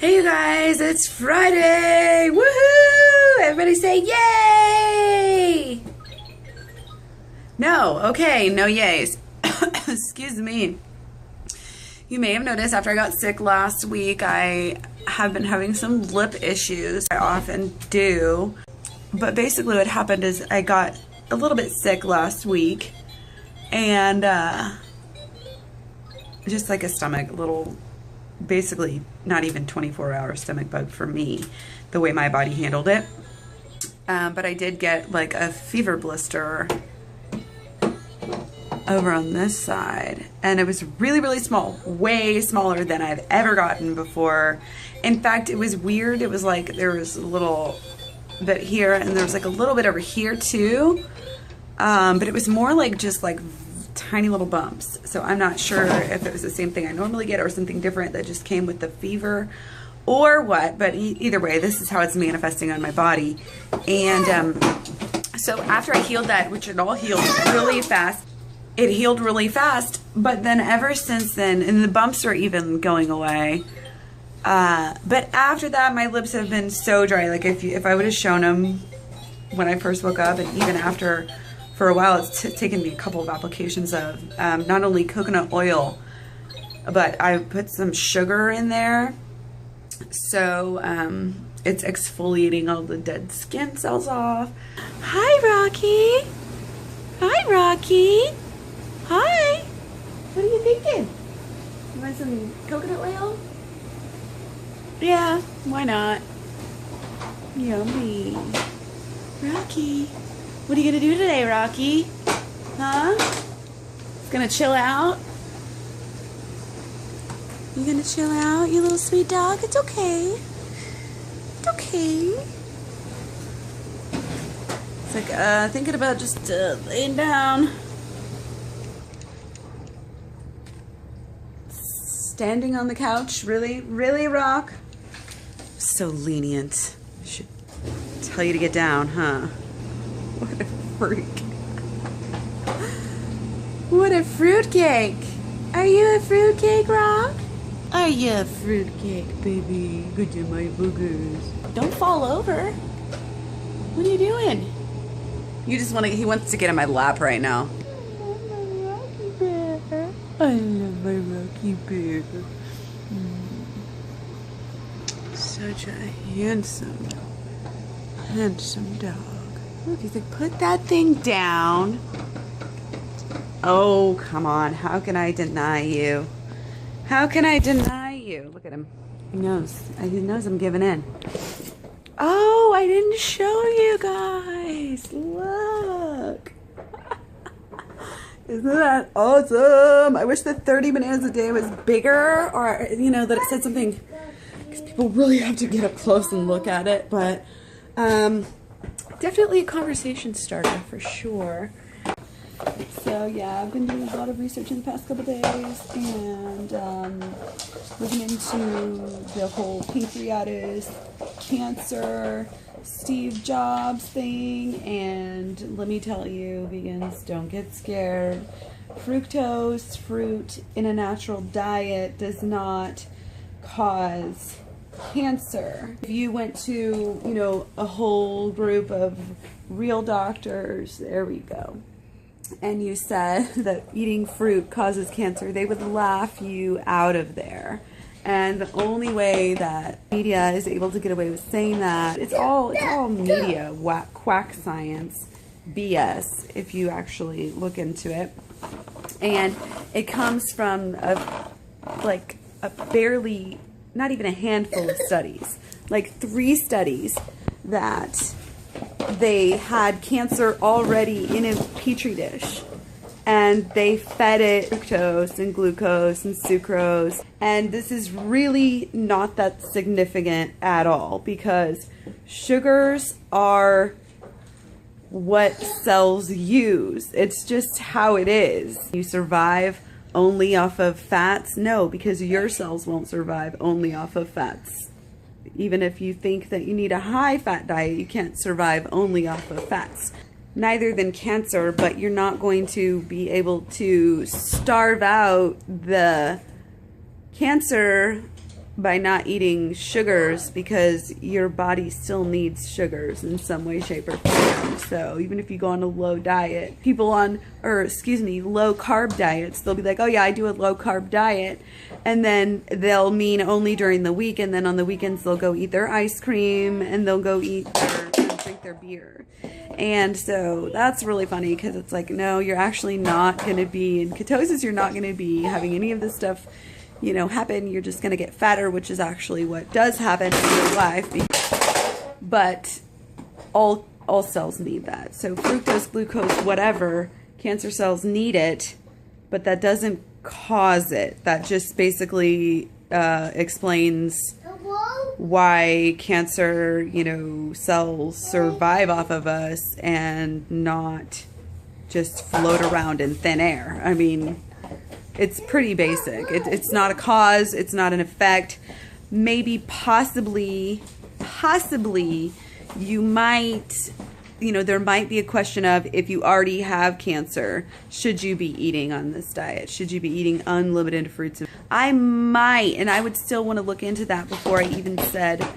Hey you guys, it's Friday! Woohoo! Everybody say yay! No, okay, no yays. Excuse me. You may have noticed after I got sick last week, I have been having some lip issues. I often do. But basically what happened is I got a little bit sick last week and just like a stomach, little, basically not even 24-hour stomach bug for me, the way my body handled it. But I did get like a fever blister over on this side, and it was really, really small, way smaller than I've ever gotten before. In fact, it was weird. It was like there was a little bit here and there was like a little bit over here too, but it was more like just like tiny little bumps. So I'm not sure if it was the same thing I normally get or something different that just came with the fever or what, but either way, this is how it's manifesting on my body. And so after I healed that, which it all healed really fast, it healed really fast, but then ever since then, and the bumps are even going away, but after that, my lips have been so dry. Like if I would have shown them when I first woke up, and even after for a while, it's taken me a couple of applications of not only coconut oil, but I put some sugar in there. So it's exfoliating all the dead skin cells off. Hi, Rocky. Hi, Rocky. Hi. What are you thinking? You want some coconut oil? Yeah, why not? Yummy. Rocky. What are you gonna do today, Rocky? Huh? Gonna chill out? You gonna chill out, you little sweet dog? It's okay. It's okay. It's like thinking about just laying down. Standing on the couch, really, really, Rock? So lenient. I should tell you to get down, huh? What a freak. What a fruitcake. Are you a fruitcake, Rock? Are you a fruitcake, baby? Good to my boogers. Don't fall over. What are you doing? You just want to, he wants to get in my lap right now. I love my Rocky Bear. Such a handsome dog. Look, he's like, put that thing down. Oh, come on. How can I deny you? How can I deny you? Look at him. He knows. He knows I'm giving in. Oh, I didn't show you guys. Look. Isn't that awesome? I wish that 30 bananas a day was bigger, or, you know, that it said something, because people really have to get up close and look at it, but definitely a conversation starter for sure. So yeah, I've been doing a lot of research in the past couple days and looking into the whole pancreatitis, cancer, Steve Jobs thing, and let me tell you, vegans, don't get scared. Fructose, fruit in a natural diet, does not cause cancer. If you went to, you know, a whole group of real doctors, there we go, and you said that eating fruit causes cancer, they would laugh you out of there. And the only way that media is able to get away with saying that, it's all media, quack science, BS, if you actually look into it. And it comes from like a barely, not even a handful of studies, like 3 studies that they had cancer already in a petri dish, and they fed it fructose and glucose and sucrose, and this is really not that significant at all, because sugars are what cells use. It's just how it is. You survive only off of fats? No, because your cells won't survive only off of fats. Even if you think that you need a high fat diet, you can't survive only off of fats. Neither than cancer, but you're not going to be able to starve out the cancer by not eating sugars, because your body still needs sugars in some way, shape, or form. So even if you go on a low diet, people on, or excuse me, low carb diets, they'll be like, oh yeah, I do a low carb diet, and then they'll mean only during the week, and then on the weekends they'll go eat their ice cream and they'll go eat their, drink their beer. And so that's really funny, because it's like, no, you're actually not going to be in ketosis. You're not going to be having any of this stuff, you know, happen. You're just going to get fatter, which is actually what does happen in your life. But all cells need that. So fructose, glucose, whatever, cancer cells need it, but that doesn't cause it. That just basically explains why cancer, you know, cells survive off of us and not just float around in thin air. I mean, it's pretty basic. It's not a cause, it's not an effect. Maybe, possibly, you might, you know, there might be a question of, if you already have cancer, should you be eating on this diet? Should you be eating unlimited fruits? I might, and I would still want to look into that before I even said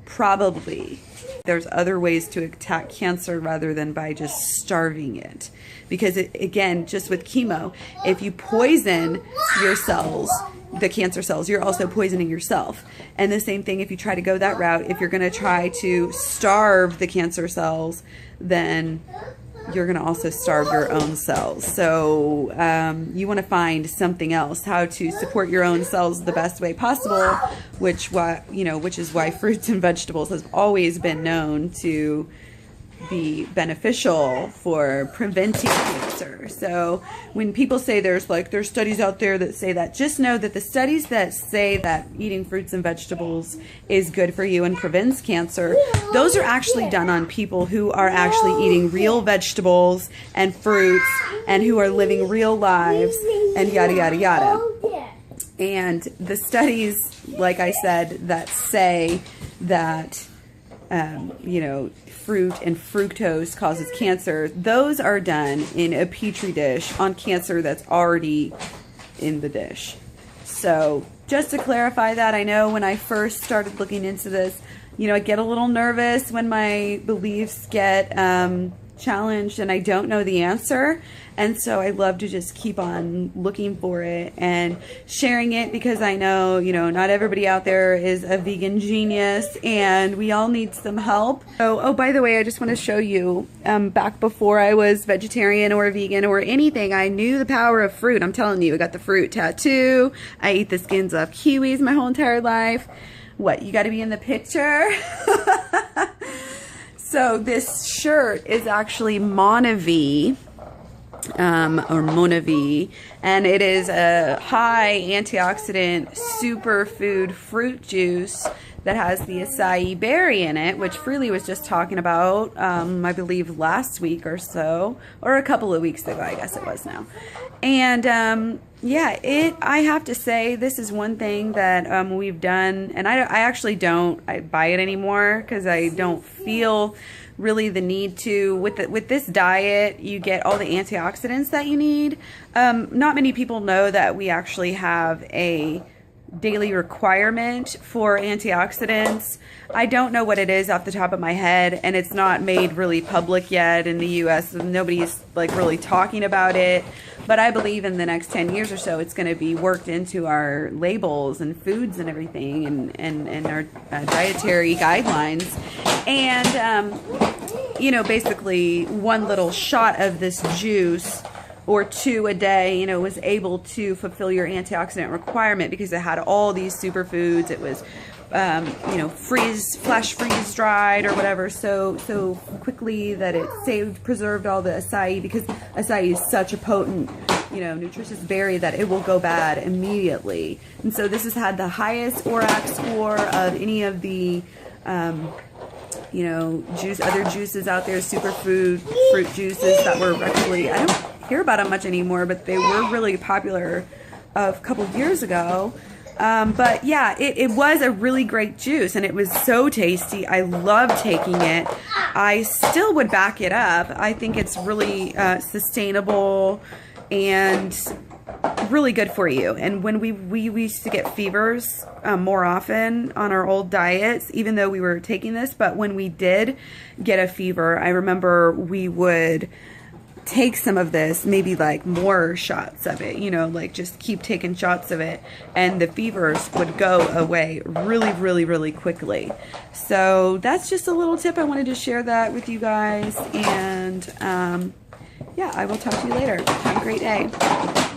probably. There's other ways to attack cancer rather than by just starving it. Because again, just with chemo, if you poison your cells, the cancer cells, you're also poisoning yourself. And the same thing if you try to go that route. If you're going to try to starve the cancer cells, then you're going to also starve your own cells. So you want to find something else, how to support your own cells the best way possible, which is why fruits and vegetables has always been known to be beneficial for preventing cancer. So when people say there's studies out there that say that, just know that the studies that say that eating fruits and vegetables is good for you and prevents cancer, those are actually done on people who are actually eating real vegetables and fruits and who are living real lives and yada yada yada. And the studies, like I said, that say that you know, fruit and fructose causes cancer, those are done in a petri dish on cancer that's already in the dish. So just to clarify that, I know when I first started looking into this, you know, I get a little nervous when my beliefs get challenged and I don't know the answer. And so I love to just keep on looking for it and sharing it, because I know, you know, not everybody out there is a vegan genius and we all need some help. So, oh, by the way, I just want to show you, back before I was vegetarian or vegan or anything, I knew the power of fruit. I'm telling you, I got the fruit tattoo. I eat the skins off kiwis my whole entire life. What, you got to be in the picture? So this shirt is actually Monavi, or Monavi, and it is a high antioxidant superfood fruit juice that has the acai berry in it, which Freely was just talking about, I believe last week or so, or a couple of weeks ago, I guess it was now. And yeah, I have to say, this is one thing that we've done, and I actually don't buy it anymore because I don't feel really the need to. With this diet, you get all the antioxidants that you need. Not many people know that we actually have a daily requirement for antioxidants. I don't know what it is off the top of my head, and it's not made really public yet in the US. Nobody's like really talking about it, but I believe in the next 10 years or so it's going to be worked into our labels and foods and everything, and our dietary guidelines. And you know, basically one little shot of this juice or 2 a day, you know, was able to fulfill your antioxidant requirement because it had all these superfoods. It was, you know, flash freeze dried or whatever, so quickly that it preserved all the acai, because acai is such a potent, you know, nutritious berry that it will go bad immediately. And so this has had the highest ORAC score of any of the you know, other juices out there, superfood fruit juices that were actually, I don't hear about them much anymore, but they were really popular a couple of years ago. But yeah, it was a really great juice, and it was so tasty. I loved taking it. I still would back it up. I think it's really sustainable and really good for you. And when we used to get fevers more often on our old diets, even though we were taking this, but when we did get a fever, I remember we would take some of this, maybe like more shots of it, you know, like just keep taking shots of it, and the fevers would go away really, really, really quickly. So that's just a little tip. I wanted to share that with you guys, and yeah, I will talk to you later. Have a great day.